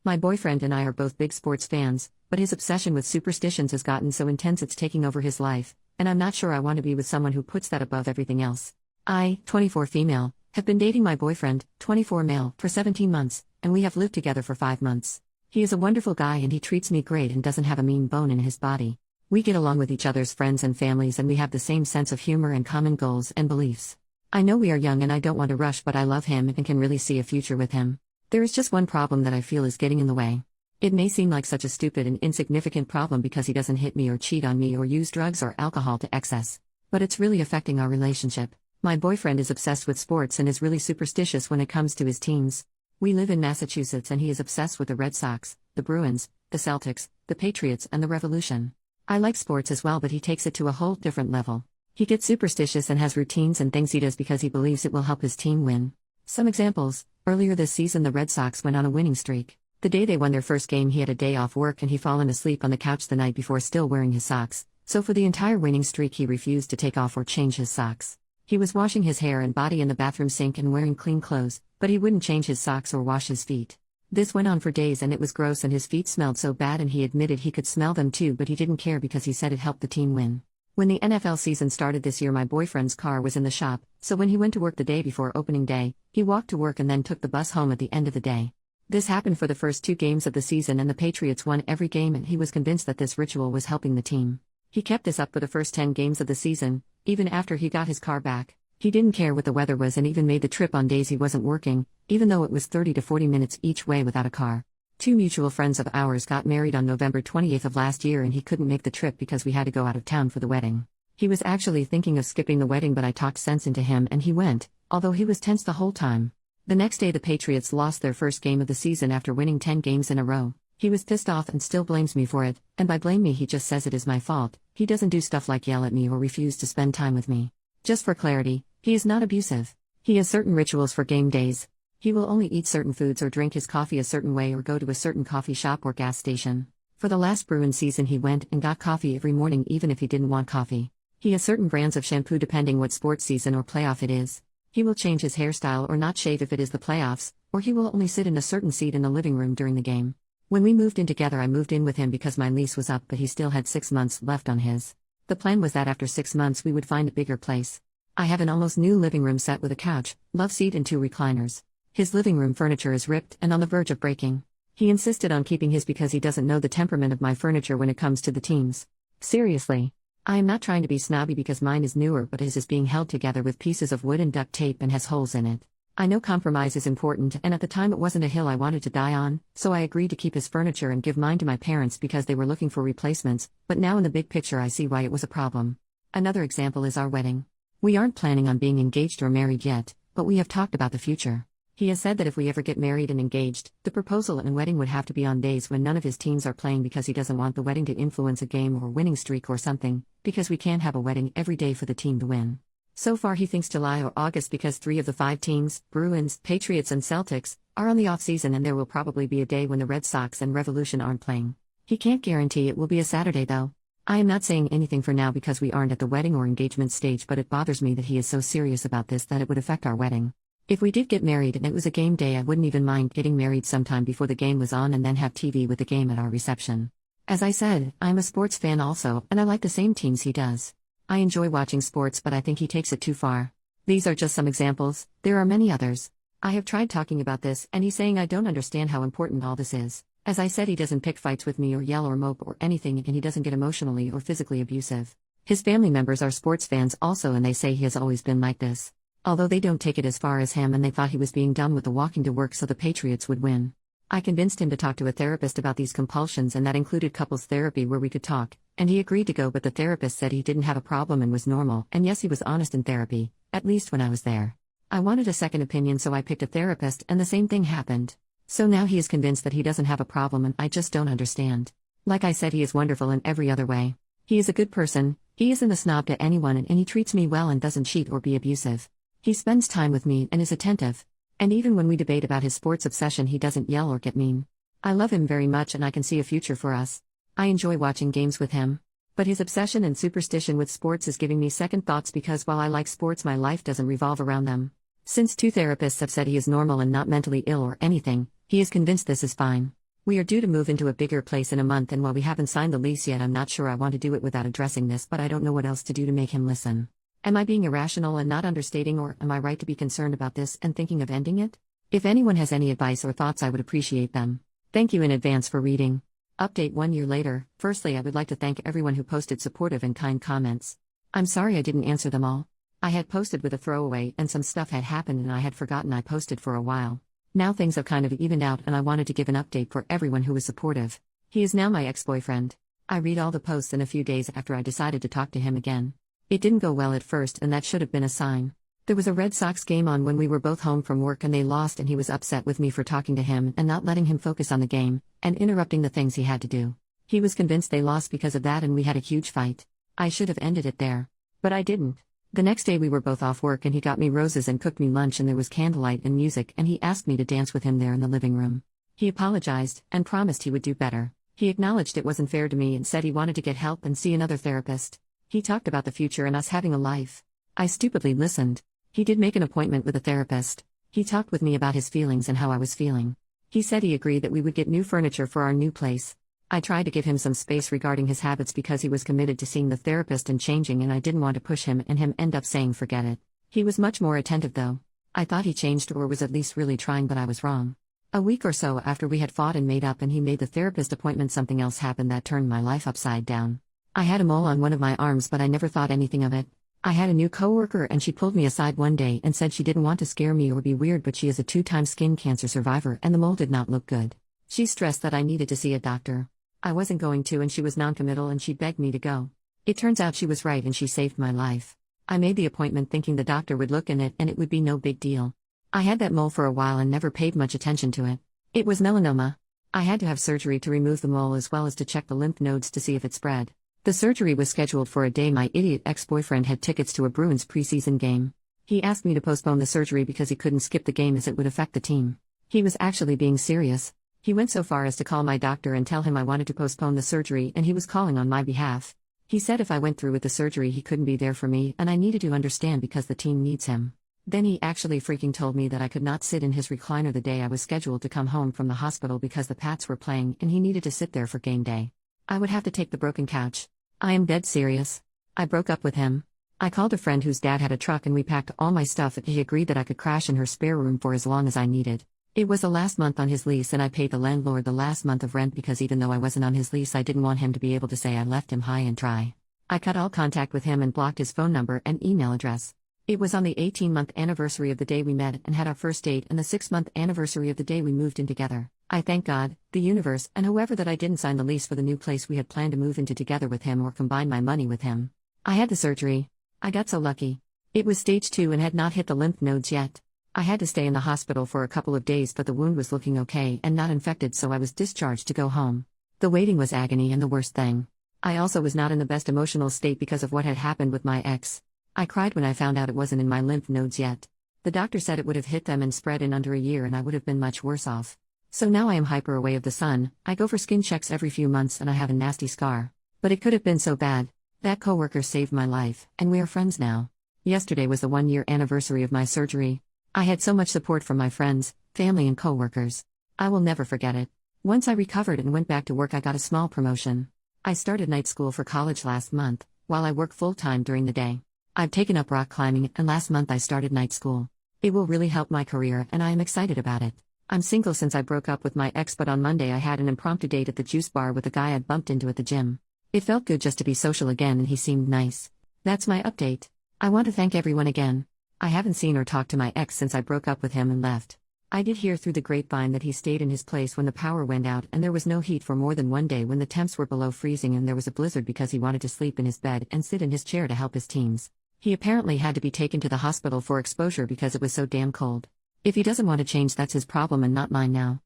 My boyfriend and I are both big sports fans, but his obsession with superstitions has gotten so intense it's taking over his life, and I'm not sure I want to be with someone who puts that above everything else. I, 24 female, have been dating my boyfriend, 24 male, for 17 months, and we have lived together for 5 months. He is a wonderful guy and he treats me great and doesn't have a mean bone in his body. We get along with each other's friends and families and we have the same sense of humor and common goals and beliefs. I know we are young and I don't want to rush, but I love him and can really see a future with him. There is just one problem that I feel is getting in the way. It may seem like such a stupid and insignificant problem because he doesn't hit me or cheat on me or use drugs or alcohol to excess. But it's really affecting our relationship. My boyfriend is obsessed with sports and is really superstitious when it comes to his teams. We live in Massachusetts and he is obsessed with the Red Sox, the Bruins, the Celtics, the Patriots and the Revolution. I like sports as well, but he takes it to a whole different level. He gets superstitious and has routines and things he does because he believes it will help his team win. Some examples: earlier this season the Red Sox went on a winning streak. The day they won their first game he had a day off work and he fallen asleep on the couch the night before still wearing his socks, so for the entire winning streak he refused to take off or change his socks. He was washing his hair and body in the bathroom sink and wearing clean clothes, but he wouldn't change his socks or wash his feet. This went on for days and it was gross and his feet smelled so bad and he admitted he could smell them too, but he didn't care because he said it helped the team win. When the NFL season started this year my boyfriend's car was in the shop, so when he went to work the day before opening day, he walked to work and then took the bus home at the end of the day. This happened for the first 2 games of the season and the Patriots won every game and he was convinced that this ritual was helping the team. He kept this up for the first 10 games of the season, even after he got his car back. He didn't care what the weather was and even made the trip on days he wasn't working, even though it was 30 to 40 minutes each way without a car. 2 mutual friends of ours got married on November 28th of last year and he couldn't make the trip because we had to go out of town for the wedding. He was actually thinking of skipping the wedding, but I talked sense into him and he went, although he was tense the whole time. The next day the Patriots lost their first game of the season after winning 10 games in a row. He was pissed off and still blames me for it, and by blame me he just says it is my fault. He doesn't do stuff like yell at me or refuse to spend time with me. Just for clarity, he is not abusive. He has certain rituals for game days. He will only eat certain foods or drink his coffee a certain way or go to a certain coffee shop or gas station. For the last Bruins season he went and got coffee every morning even if he didn't want coffee. He has certain brands of shampoo depending what sports season or playoff it is. He will change his hairstyle or not shave if it is the playoffs, or he will only sit in a certain seat in the living room during the game. When we moved in together I moved in with him because my lease was up but he still had 6 months left on his. The plan was that after 6 months we would find a bigger place. I have an almost new living room set with a couch, love seat and 2 recliners. His living room furniture is ripped and on the verge of breaking. He insisted on keeping his because he doesn't know the temperament of my furniture when it comes to the teams. Seriously. I am not trying to be snobby because mine is newer, but his is being held together with pieces of wood and duct tape and has holes in it. I know compromise is important and at the time it wasn't a hill I wanted to die on, so I agreed to keep his furniture and give mine to my parents because they were looking for replacements, but now in the big picture I see why it was a problem. Another example is our wedding. We aren't planning on being engaged or married yet, but we have talked about the future. He has said that if we ever get married and engaged, the proposal and wedding would have to be on days when none of his teams are playing because he doesn't want the wedding to influence a game or winning streak or something, because we can't have a wedding every day for the team to win. So far he thinks July or August because 3 of the 5 teams, Bruins, Patriots and Celtics, are on the off-season and there will probably be a day when the Red Sox and Revolution aren't playing. He can't guarantee it will be a Saturday though. I am not saying anything for now because we aren't at the wedding or engagement stage, but it bothers me that he is so serious about this that it would affect our wedding. If we did get married and it was a game day I wouldn't even mind getting married sometime before the game was on and then have TV with the game at our reception. As I said, I'm a sports fan also, and I like the same teams he does. I enjoy watching sports but I think he takes it too far. These are just some examples, there are many others. I have tried talking about this and he's saying I don't understand how important all this is. As I said, he doesn't pick fights with me or yell or mope or anything and he doesn't get emotionally or physically abusive. His family members are sports fans also and they say he has always been like this. Although they don't take it as far as him and they thought he was being dumb with the walking to work so the Patriots would win. I convinced him to talk to a therapist about these compulsions and that included couples therapy where we could talk, and he agreed to go, but the therapist said he didn't have a problem and was normal, and yes, he was honest in therapy, at least when I was there. I wanted a second opinion so I picked a therapist and the same thing happened. So now he is convinced that he doesn't have a problem and I just don't understand. Like I said, he is wonderful in every other way. He is a good person, he isn't a snob to anyone and he treats me well and doesn't cheat or be abusive. He spends time with me and is attentive. And even when we debate about his sports obsession he doesn't yell or get mean. I love him very much and I can see a future for us. I enjoy watching games with him. But his obsession and superstition with sports is giving me second thoughts because while I like sports my life doesn't revolve around them. Since 2 therapists have said he is normal and not mentally ill or anything, he is convinced this is fine. We are due to move into a bigger place in a month, and while we haven't signed the lease yet, I'm not sure I want to do it without addressing this, but I don't know what else to do to make him listen. Am I being irrational and not understating, or am I right to be concerned about this and thinking of ending it? If anyone has any advice or thoughts, I would appreciate them. Thank you in advance for reading. Update 1 year later. Firstly, I would like to thank everyone who posted supportive and kind comments. I'm sorry I didn't answer them all. I had posted with a throwaway and some stuff had happened and I had forgotten I posted for a while. Now things have kind of evened out and I wanted to give an update for everyone who was supportive. He is now my ex-boyfriend. I read all the posts in a few days after I decided to talk to him again. It didn't go well at first, and that should have been a sign. There was a Red Sox game on when we were both home from work and they lost, and he was upset with me for talking to him and not letting him focus on the game, and interrupting the things he had to do. He was convinced they lost because of that and we had a huge fight. I should have ended it there. But I didn't. The next day we were both off work and he got me roses and cooked me lunch and there was candlelight and music and he asked me to dance with him there in the living room. He apologized and promised he would do better. He acknowledged it wasn't fair to me and said he wanted to get help and see another therapist. He talked about the future and us having a life. I stupidly listened. He did make an appointment with a therapist. He talked with me about his feelings and how I was feeling. He said he agreed that we would get new furniture for our new place. I tried to give him some space regarding his habits because he was committed to seeing the therapist and changing, and I didn't want to push him and him end up saying forget it. He was much more attentive though. I thought he changed or was at least really trying, but I was wrong. A week or so after we had fought and made up and he made the therapist appointment, something else happened that turned my life upside down. I had a mole on one of my arms, but I never thought anything of it. I had a new coworker and she pulled me aside one day and said she didn't want to scare me or be weird, but she is a 2-time skin cancer survivor and the mole did not look good. She stressed that I needed to see a doctor. I wasn't going to and she was noncommittal and she begged me to go. It turns out she was right and she saved my life. I made the appointment thinking the doctor would look in it and it would be no big deal. I had that mole for a while and never paid much attention to it. It was melanoma. I had to have surgery to remove the mole as well as to check the lymph nodes to see if it spread. The surgery was scheduled for a day my idiot ex-boyfriend had tickets to a Bruins preseason game. He asked me to postpone the surgery because he couldn't skip the game as it would affect the team. He was actually being serious. He went so far as to call my doctor and tell him I wanted to postpone the surgery and he was calling on my behalf. He said if I went through with the surgery he couldn't be there for me and I needed to understand because the team needs him. Then he actually freaking told me that I could not sit in his recliner the day I was scheduled to come home from the hospital because the Pats were playing and he needed to sit there for game day. I would have to take the broken couch. I am dead serious. I broke up with him. I called a friend whose dad had a truck and we packed all my stuff and he agreed that I could crash in her spare room for as long as I needed. It was the last month on his lease and I paid the landlord the last month of rent because even though I wasn't on his lease I didn't want him to be able to say I left him high and dry. I cut all contact with him and blocked his phone number and email address. It was on the 18-month anniversary of the day we met and had our first date and the 6-month anniversary of the day we moved in together. I thank God, the universe, and whoever that I didn't sign the lease for the new place we had planned to move into together with him or combine my money with him. I had the surgery. I got so lucky. It was stage 2 and had not hit the lymph nodes yet. I had to stay in the hospital for a couple of days, but the wound was looking okay and not infected, so I was discharged to go home. The waiting was agony, and the worst thing, I also was not in the best emotional state because of what had happened with my ex. I cried when I found out it wasn't in my lymph nodes yet. The doctor said it would have hit them and spread in under a year and I would have been much worse off. So now I am hyper away of the sun. I go for skin checks every few months and I have a nasty scar. But it could have been so bad. That coworker saved my life, and we are friends now. Yesterday was the 1-year anniversary of my surgery. I had so much support from my friends, family and coworkers. I will never forget it. Once I recovered and went back to work, I got a small promotion. I started night school for college last month, while I work full-time during the day. I've taken up rock climbing and last month I started night school. It will really help my career and I am excited about it. I'm single since I broke up with my ex, but on Monday I had an impromptu date at the juice bar with a guy I'd bumped into at the gym. It felt good just to be social again and he seemed nice. That's my update. I want to thank everyone again. I haven't seen or talked to my ex since I broke up with him and left. I did hear through the grapevine that he stayed in his place when the power went out and there was no heat for more than one day when the temps were below freezing and there was a blizzard because he wanted to sleep in his bed and sit in his chair to help his teams. He apparently had to be taken to the hospital for exposure because it was so damn cold. If he doesn't want to change, that's his problem and not mine now.